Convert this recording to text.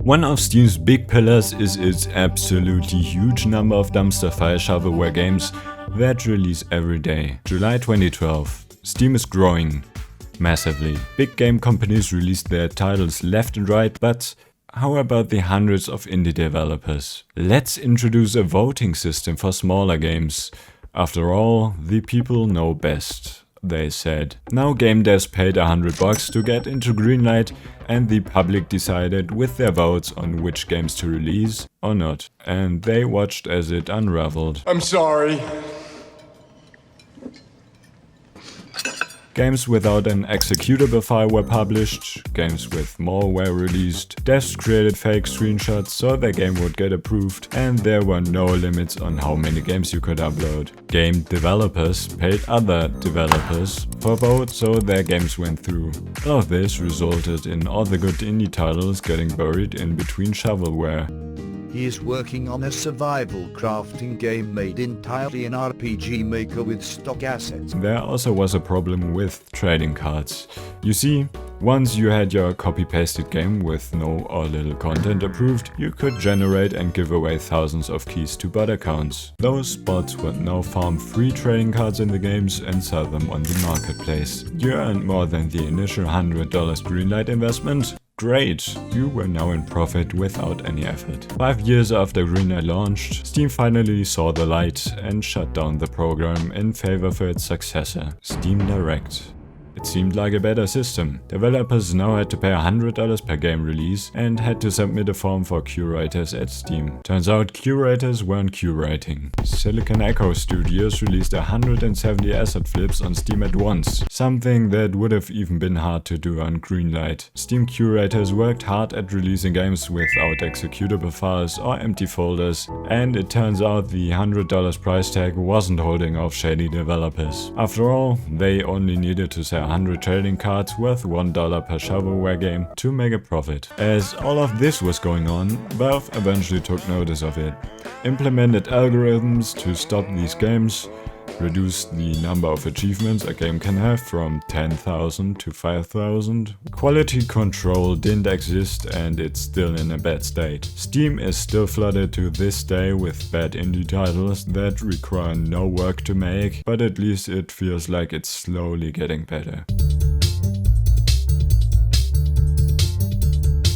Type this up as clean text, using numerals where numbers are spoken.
One of Steam's big pillars is its absolutely huge number of dumpster fire shovelware games that release every day. July 2012. Steam is growing massively. Big game companies release their titles left and right, but how about the hundreds of indie developers? Let's introduce a voting system for smaller games. After all, the people know best, they said. Now game devs paid $100 to get into Greenlight, and the public decided with their votes on which games to release or not. And they watched as it unraveled. I'm sorry. Games without an executable file were published, games with malware released, devs created fake screenshots so their game would get approved, and there were no limits on how many games you could upload. Game developers paid other developers for votes so their games went through. All of this resulted in all the good indie titles getting buried in between shovelware. He is working on a survival crafting game made entirely in RPG Maker with stock assets. There also was a problem with trading cards. You see, once you had your copy-pasted game with no or little content approved, you could generate and give away thousands of keys to bot accounts. Those bots would now farm free trading cards in the games and sell them on the marketplace. You earned more than the initial $100 Greenlight investment? Great, you were now in profit without any effort. 5 years after Greenlight launched, Steam finally saw the light and shut down the program in favor for its successor, Steam Direct. It seemed like a better system. Developers now had to pay $100 per game release and had to submit a form for curators at Steam. Turns out curators weren't curating. Silicon Echo Studios released 170 asset flips on Steam at once, something that would have even been hard to do on Greenlight. Steam curators worked hard at releasing games without executable files or empty folders, and it turns out the $100 price tag wasn't holding off shady developers. After all, they only needed to sell 100 trading cards worth $1 per shovelware game to make a profit. As all of this was going on, Valve eventually took notice of it, implemented algorithms to stop these games, reduced the number of achievements a game can have from 10,000 to 5,000. Quality control didn't exist and it's still in a bad state. Steam is still flooded to this day with bad indie titles that require no work to make, but at least it feels like it's slowly getting better.